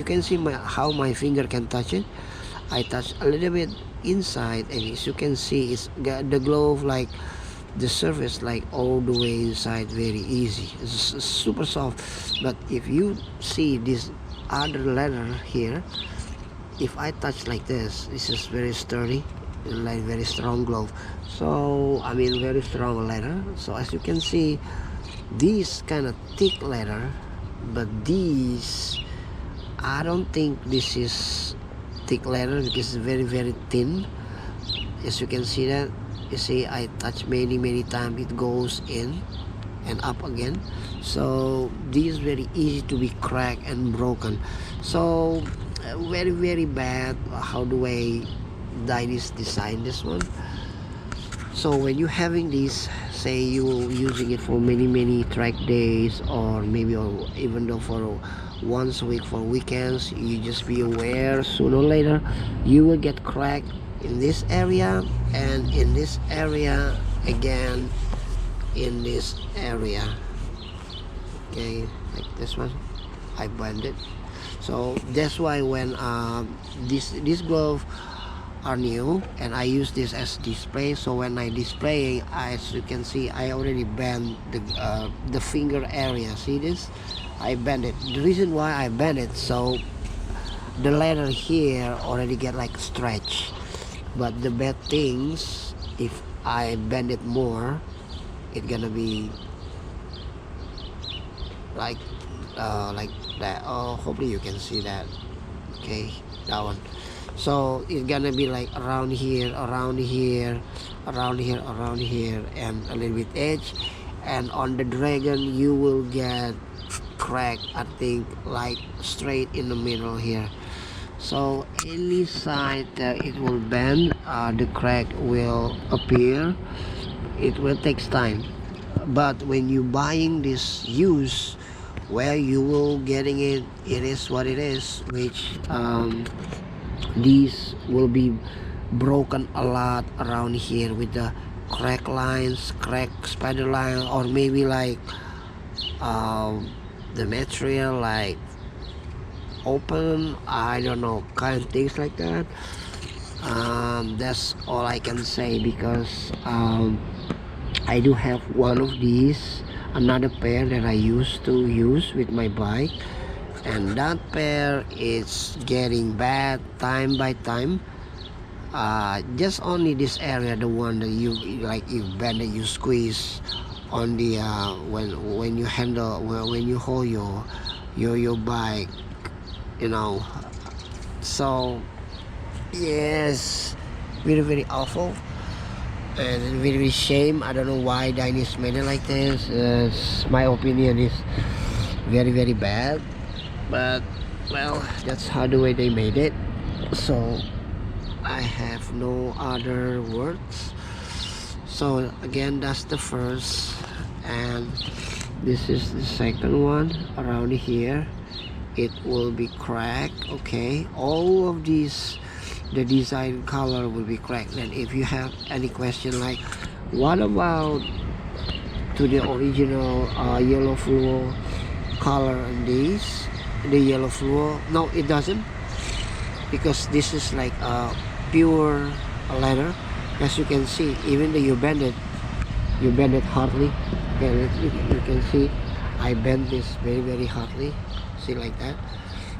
You can see how my finger can touch it. I touch a little bit inside, and as you can see, it's got the glove like the surface like all the way inside, very easy. It's super soft. But if you see this other leather here, if I touch like this is very sturdy, like very strong glove. So I mean very strong leather. So as you can see, this kind of thick leather, but these, I don't think this is thick leather because it's very thin. As you can see that, you see I touch many times, it goes in and up again. So this is very easy to be cracked and broken. So very bad. How do I Dainese design this one? So when you having this, say you using it for many track days, or maybe or even though for once a week for weekends, you just be aware sooner or later you will get cracked in this area and in this area again, in this area. Okay, like this one I bend it. So that's why when this glove are new and I use this as display, so when I display, as you can see, I already bend the finger area. See this? I bend it. The reason why I bend it, so the leather here already get like stretch. But the bad things, if I bend it more, it's gonna be like that. Oh, hopefully you can see that. Okay, that one. So it's gonna be like around here, around here, around here, around here, and a little bit edge. And on the dragon you will get crack, I think, like straight in the middle here. So any side that it will bend, the crack will appear. It will take time, but when you buying this used, where you will getting it, it is what it is, which these will be broken a lot around here with the crack lines, crack spider line, or maybe like the material like open, I don't know, kind of things like that. That's all I can say, because I do have one of these, another pair that I used to use with my bike, and that pair is getting bad time by time. Just only this area, the one that you like, you bend it, you squeeze on the when you handle, when you hold your bike, you know. So yes, very awful and very shame. I don't know why Dainese made it like this. My opinion is very bad, but well, that's how the way they made it. So I have no other words. So again, that's the first, and this is the second one. Around here it will be cracked. Okay, all of these, the design color will be cracked. And if you have any question like what about to the original yellow fluo color on these, the yellow fluo, no, it doesn't, because this is like a pure leather. As you can see, even though you bend it hardly. Okay, you can see I bend this very hardly. See, like that,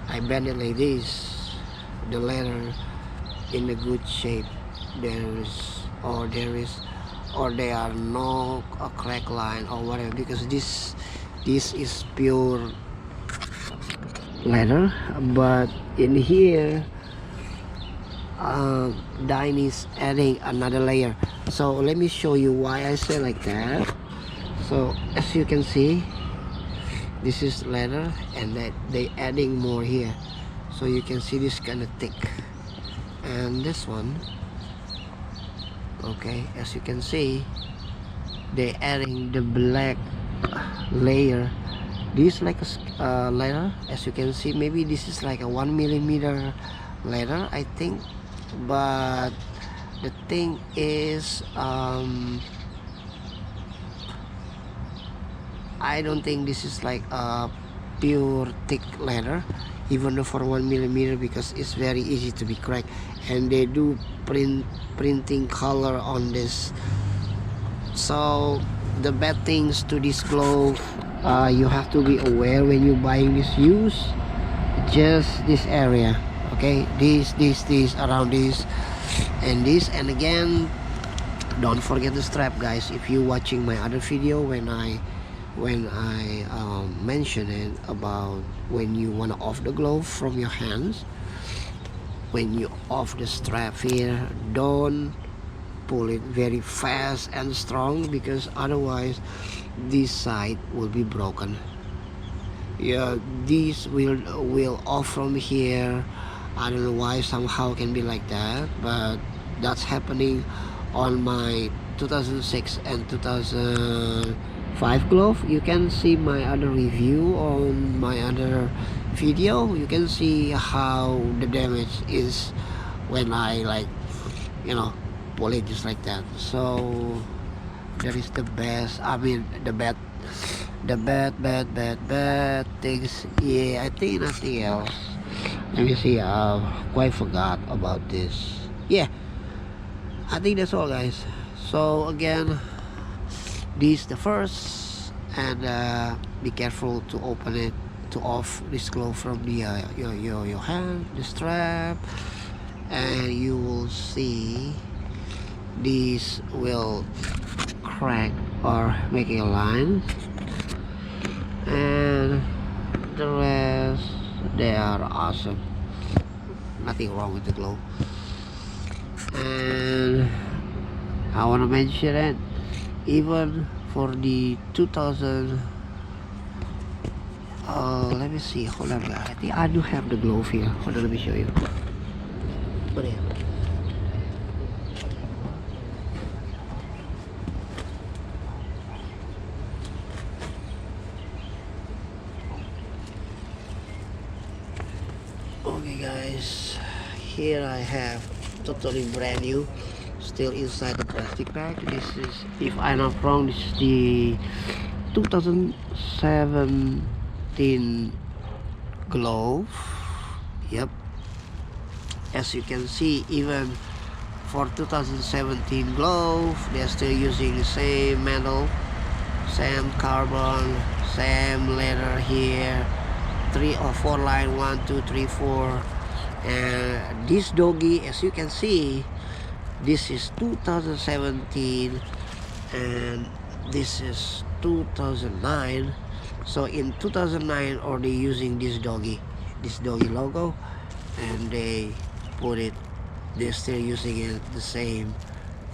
I bend it like this, the leather in a good shape. There are no crack line or whatever, because this is pure leather. But in here Dainese adding another layer. So let me show you why I say like that. So as you can see, this is leather, and that they adding more here, so you can see this kind of thick. And this one, okay, as you can see, they adding the black layer. This like a leather, as you can see, maybe this is like a 1 millimeter leather, I think. But the thing is, I don't think this is like a pure thick leather. even though for 1 millimeter, because it's very easy to be cracked. And they do printing color on this. So the bad things to this glove, you have to be aware when you're buying this used, just this area, okay, this around this and this. And again, don't forget the strap, guys. If you're watching my other video when I mentioned it about when you want to off the glove from your hands, when you off the strap here, don't pull it very fast and strong, because otherwise this side will be broken. Yeah, these will off from here. I don't know why, somehow can be like that, but that's happening on my 2006 and 2005 glove. You can see my other review on my other video. You can see how the damage is when I, like, you know, pull it just like that. So that is the best, I mean the bad things. Yeah, I think nothing else. Let me see, quite forgot about this. Yeah, I think that's all, guys. So again, this the first, and be careful to open it, to off this glove from the your hand, the strap, and you will see these will crack or making a line, and the rest, they are awesome. Nothing wrong with the glove. And I want to mention it, even for the 2000, let me see, hold on, I think I do have the glove here. Hold on, let me show you. Put it. Okay, guys, here I have totally brand new, still inside the plastic bag. This is, if I'm not wrong, this is the 2017 glove. Yep, as you can see, even for 2017 glove, they're still using the same metal, same carbon, same leather here, 3 or 4 line, 1 2 3 4. And this doggy, as you can see, this is 2017 and this is 2009. So in 2009, or they using this doggy logo, and they put it, they're still using it the same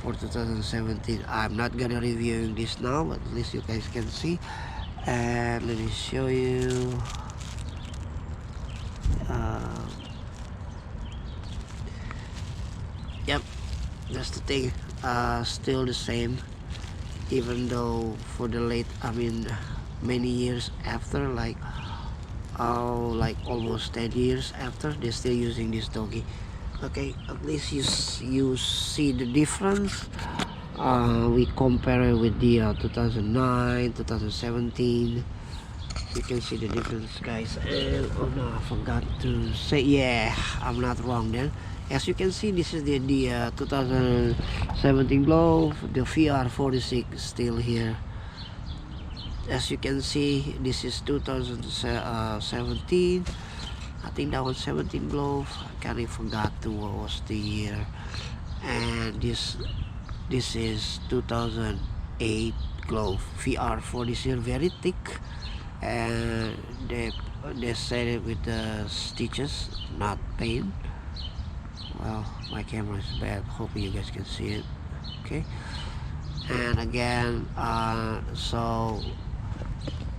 for 2017. I'm not gonna review this now, but at least you guys can see. And let me show you. Yep, that's the thing. Still the same, even though for the late, I mean many years after, like almost 10 years after, they're still using this doggy. Okay, at least you see the difference. We compare it with the 2009, 2017. You can see the difference, guys. And oh no, I forgot to say, yeah, I'm not wrong then. As you can see, this is the 2017 glove. The VR46 still here. As you can see, this is 2017. I think that was 17 glove. I kind of forgot what was the year. And this is 2008 glove. VR46, very thick, and they set it with the stitches, not paint. Well, my camera is bad, hoping you guys can see it. Okay, and again, so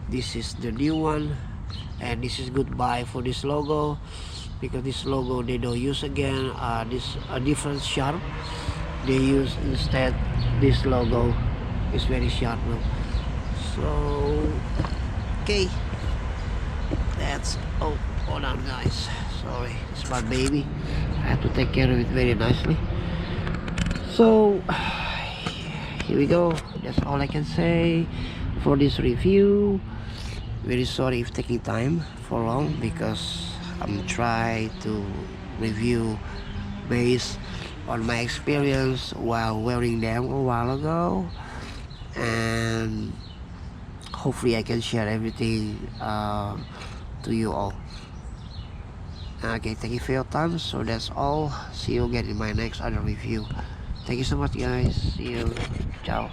this is the new one, and this is goodbye for this logo, because this logo they don't use again. This a different sharp, they use instead this logo. It's very sharp now. So okay, that's, oh, hold on, guys, sorry, it's my baby. I have to take care of it very nicely. So here we go. That's all I can say for this review. Very sorry if taking time for long, because I'm try to review based on my experience while wearing them a while ago, and hopefully I can share everything to you all. Okay, thank you for your time. So that's all. See you again in my next other review. Thank you so much, guys. See you. Ciao.